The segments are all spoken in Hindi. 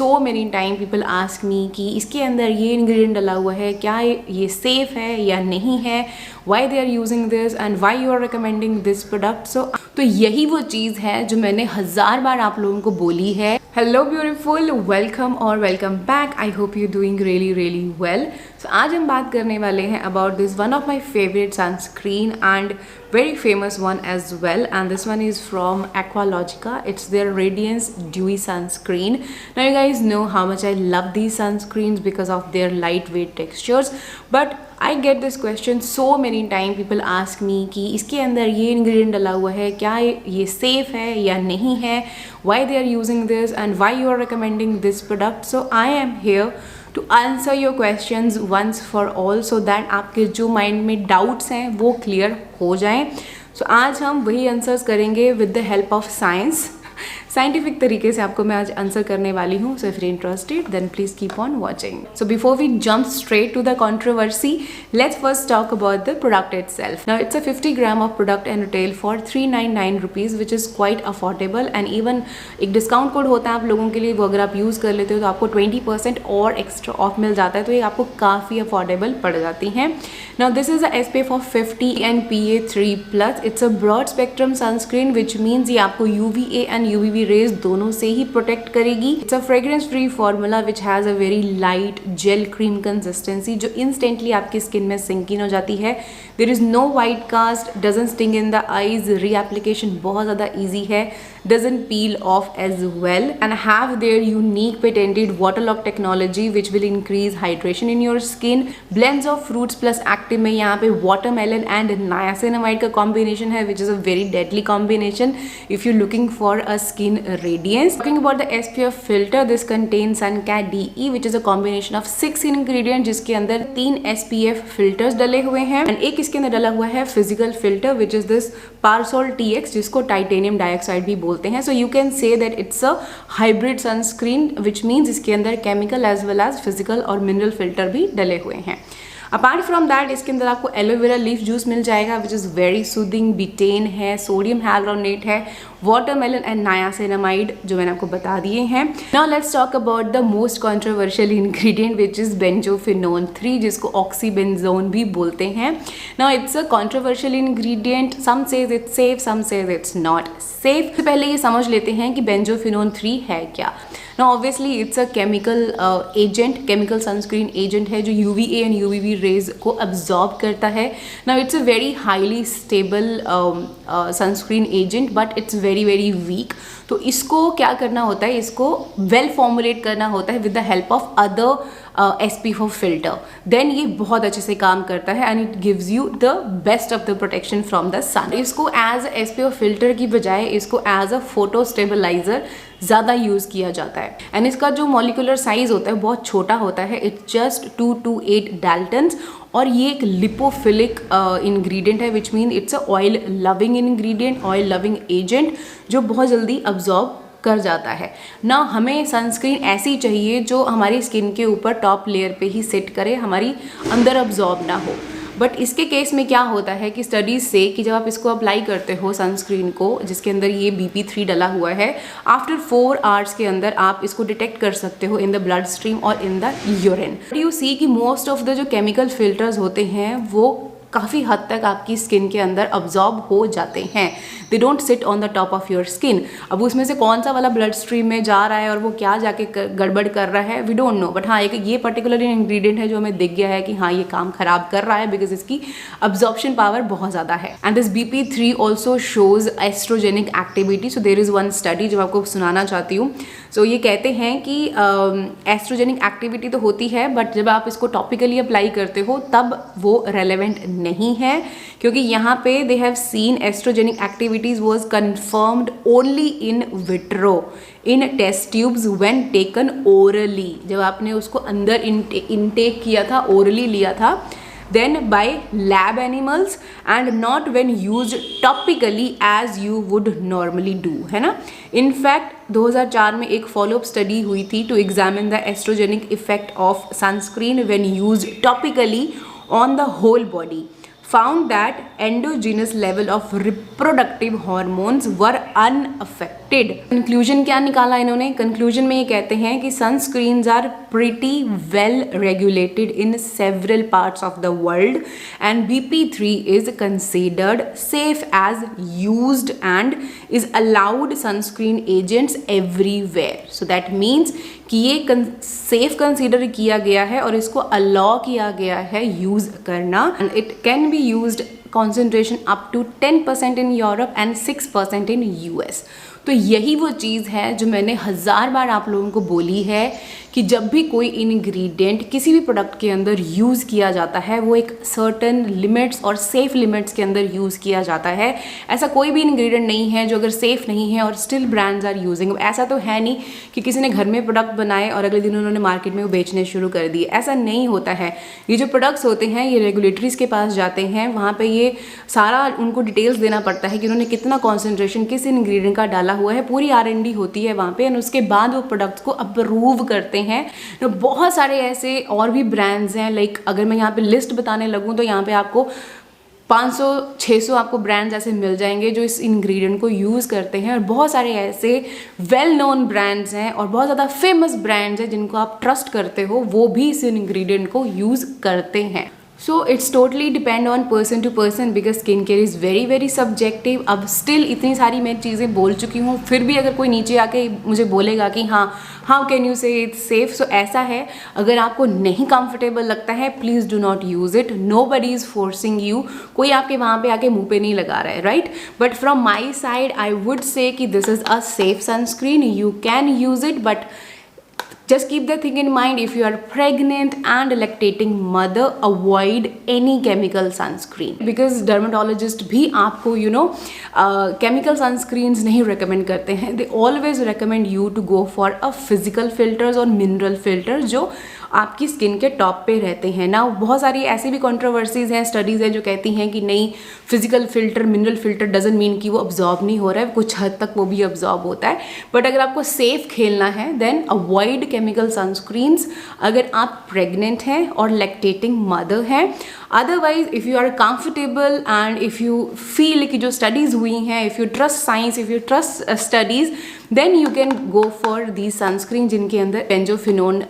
So many time people ask me कि इसके अंदर ये इंग्रेडिएंट डला हुआ है, क्या ये सेफ है या नहीं है, why they are using this and why you are recommending this product. So तो यही वो चीज़ है जो मैंने 1000 बार आप लोगों को बोली है। हेलो ब्यूटीफुल, वेलकम और welcome back. I hope you doing really really well. So आज हम बात करने वाले हैं about this one of my favourite sunscreen and very famous one as well, and this one is from Aqualogica. It's their Radiance Dewy Sunscreen. Now you guys know how much I love these sunscreens because of their lightweight textures, but I get this question so many times. People ask me कि इसके अंदर ये ingredient डला हुआ है, क्या ये safe है या नहीं है, why they are using this and why you are recommending this product. So I am here to answer your questions once for all so that आपके जो माइंड में डाउट्स हैं वो क्लियर हो जाएं। सो आज हम वही आंसर्स करेंगे with the help of science. Scientific तरीके से आपको मैं आज आंसर करने वाली हूँ। So if you interested then please keep on watching. So before we jump straight to the controversy, let's first talk about the product itself. Now it's a 50 gram of product and retail for 399 rupees, which is quite affordable and even एक डिस्काउंट कोड होता है आप लोगों के लिए, वो अगर आप यूज़ कर लेते हो तो आपको 20% और एक्स्ट्रा ऑफ मिल जाता है, तो ये आपको काफ़ी अफोर्डेबल पड़ जाती हैं। Now this is a SPF of 50 and PA3+. It's a broad spectrum sunscreen which means ये आपको UVA and UVB रेज दोनों से ही प्रोटेक्ट करेगी। It's a fragrance free formula which has a very light gel cream consistency जो इंस्टेंटली आपकी स्किन में सिंक इन हो जाती है। There is no white cast, doesn't sting in the eyes, reapplication बहुत ज़्यादा ईजी है, doesn't peel off as well, and have their unique patented water lock technology which will increase hydration in your skin. Blends of fruits plus active में यहाँ पे watermelon and niacinamide का combination है which is a very deadly combination if you're looking for a skin radiance. Talking about the SPF filter, this contains Suncat DE which is a combination of 6 ingredients जिसके अंदर 3 SPF filters डले हुए हैं and एक इसके अंदर डला हुआ है physical filter which is this Parsol TX जिसको टाइटेनियम डाइऑक्साइड भी बोलते हैं। So you can say that it's a hybrid sunscreen which means इसके अंदर chemical as well as physical और मिनरल फिल्टर भी डले हुए हैं। अपार्ट फ्रॉम दैट इसके अंदर आपको एलोवेरा लीफ जूस मिल जाएगा which is very soothing, betaine है, सोडियम हाइलुरोनेट है, वाटरमेलन एंड नायासिनामाइड जो मैंने आपको बता दिए हैं। Now let's talk about the most controversial ingredient which is benzophenone 3 जिसको ऑक्सीबेंजोन भी बोलते हैं। Now it's a controversial ingredient, some says it's safe, some says it's not safe. तो पहले ये समझ लेते हैं कि बेंजोफिनोन 3 है क्या। Now obviously it's a chemical agent, chemical sunscreen agent है जो UVA एंड UVB रेज को अब्जॉर्ब करता है। Now it's a very highly stable sunscreen agent but it's very very weak. तो इसको क्या करना होता है, इसको वेल फॉर्मुलेट करना होता है with the help of other SPF filter, then ये बहुत अच्छे से काम करता है and it gives you the best of the protection from the sun. इसको एज SPF फिल्टर की बजाय इसको एज अ फोटो स्टेबलाइजर ज़्यादा यूज़ किया जाता है एंड इसका जो मॉलिक्यूलर साइज होता है बहुत छोटा होता है, इट्स जस्ट 2 to 8 डाल्टन्स और ये एक लिपोफिलिक इंग्रेडिएंट है which mean it's a oil loving ingredient, oil loving agent जो बहुत जल्दी अब्जॉर्ब कर जाता है ना। हमें सनस्क्रीन ऐसी चाहिए जो हमारी स्किन के ऊपर टॉप लेयर पे ही सेट करे, हमारी अंदर अब्जॉर्ब ना हो। बट इसके केस में क्या होता है कि स्टडीज़ से कि जब आप इसको अप्लाई करते हो सनस्क्रीन को जिसके अंदर ये BP3 डला हुआ है, आफ्टर 4 आवर्स के अंदर आप इसको डिटेक्ट कर सकते हो इन द ब्लड स्ट्रीम और in the urine. You see कि मोस्ट ऑफ द जो केमिकल फिल्टर्स होते हैं वो काफ़ी हद तक आपकी स्किन के अंदर अब्जॉर्ब हो जाते हैं, they don't sit on the top of your skin. अब उसमें से कौन सा वाला ब्लड स्ट्रीम में जा रहा है और वो क्या जाके गड़बड़ कर रहा है वी डोंट नो, बट हाँ एक ये पर्टिकुलर इंग्रेडिएंट है जो हमें दिख गया है कि हाँ ये काम खराब कर रहा है बिकॉज इसकी अब्जॉर्प्शन पावर बहुत ज़्यादा है। And this BP3 also shows oestrogenic activity. So there is one study जो आपको सुनाना चाहती हूँ। सो ये कहते हैं कि एस्ट्रोजेनिक एक्टिविटी तो होती है बट जब आप इसको टॉपिकली अप्लाई करते हो तब वो रेलेवेंट नहीं है, क्योंकि यहाँ पे they have seen estrogenic activities was confirmed only in vitro in test tubes when taken orally. जब आपने उसको अंदर इनटेक किया था, ओरली लिया था, then by lab animals and not when used topically as you would normally do, है ना। In fact 2004 में एक फॉलोअप स्टडी हुई थी to examine the estrogenic effect of sunscreen when used topically on the whole body. found that endogenous level of reproductive hormones were unaffected. Conclusion क्या निकाला इन्होंने? कंक्लूजन में ये कहते हैं कि sunscreens are pretty well regulated in several parts of the world and BP3 is considered safe as used and is allowed sunscreen agents everywhere. So that means कि ये सेफ कंसीडर किया गया है और इसको अलाउ किया गया है यूज़ करना. And it can be used concentration up to 10% in Europe and 6% in US. तो यही वो चीज़ है जो मैंने 1000 बार आप लोगों को बोली है कि जब भी कोई इंग्रेडिएंट किसी भी प्रोडक्ट के अंदर यूज़ किया जाता है वो एक सर्टन लिमिट्स और सेफ लिमिट्स के अंदर यूज़ किया जाता है. ऐसा कोई भी इंग्रेडिएंट नहीं है जो अगर सेफ नहीं है और स्टिल ब्रांड्स आर यूजिंग. ऐसा तो है नहीं कि किसी ने घर में प्रोडक्ट बनाए और अगले दिन उन्होंने मार्केट में वो बेचने शुरू कर दिए. ऐसा नहीं होता है. ये जो प्रोडक्ट्स होते हैं ये रेगुलेटरीज के पास जाते हैं, वहाँ पर ये सारा उनको डिटेल्स देना पड़ता है कि उन्होंने कितना कॉन्सेंट्रेशन किस इंग्रेडिएंट का डाला हुआ है. पूरी R&D होती है वहाँ पे और उसके बाद वो प्रोडक्ट्स को अप्रूव करते हैं. तो बहुत सारे ऐसे और भी ब्रांड्स हैं. लाइक अगर मैं यहाँ पे लिस्ट बताने लगूँ तो यहाँ पे आपको 500-600 आपको ब्रांड्स ऐसे मिल जाएंगे जो इस इंग्रेडिएंट को यूज़ करते हैं. और बहुत सारे ऐसे वेल नोन ब्रांड्स हैं और बहुत ज़्यादा फेमस ब्रांड्स हैं जिनको आप ट्रस्ट करते हो, वो भी इस इंग्रेडिएंट को यूज़ करते हैं. So it's totally depend on person to person because skin care is very very subjective. अब स्टिल इतनी सारी मैं चीज़ें बोल चुकी हूँ, फिर भी अगर कोई नीचे आके मुझे बोलेगा कि हाँ how can you say it's safe, so ऐसा है. अगर आपको नहीं कंफर्टेबल लगता है please do not use it. Nobody is forcing you. कोई आपके वहाँ पे आके मुँह पे नहीं लगा रहा है, right. But from my side I would say कि this is a safe sunscreen. You can use it but just keep the thing in mind, if you are pregnant and lactating mother, avoid any chemical sunscreen because dermatologist भी आपको chemical sunscreens नहीं recommend करते हैं. They always recommend you to go for a physical filters और mineral filters जो आपकी स्किन के टॉप पे रहते हैं ना. बहुत सारी ऐसी भी कंट्रोवर्सीज हैं, स्टडीज़ हैं जो कहती हैं कि नहीं physical filter mineral filter doesn't mean कि वो अब्जॉर्ब नहीं हो रहा है, कुछ हद तक वो भी अब्जॉर्ब होता है. बट अगर आपको सेफ खेलना है देन अवॉइड केमिकल सनस्क्रीन्स अगर आप प्रेग्नेंट हैं और लैक्टेटिंग मदर हैं. Otherwise if you are comfortable and if you feel कि जो स्टडीज़ हुई हैं, if you trust science, if you trust studies, then you can go for the sunscreen जिनके अंदर बेंजोफिनोन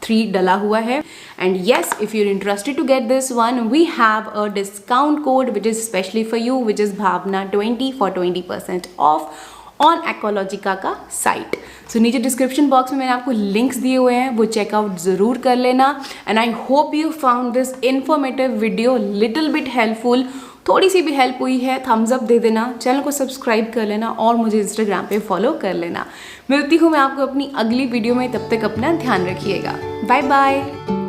3 डला हुआ है. And yes, if you're interested to get this one, we have a discount code which is specially for you, which is Bhavna20 for 20% off on Ecologica का साइट. सो नीचे डिस्क्रिप्शन बॉक्स में मैंने आपको लिंक्स दिए हुए हैं, वो चेकआउट ज़रूर कर लेना. And I hope you found this informative video little bit helpful. थोड़ी सी भी हेल्प हुई है थम्स अप दे देना, चैनल को सब्सक्राइब कर लेना और मुझे इंस्टाग्राम पे फॉलो कर लेना. मिलती हूँ मैं आपको अपनी अगली वीडियो में, तब तक अपना ध्यान रखिएगा. Bye bye.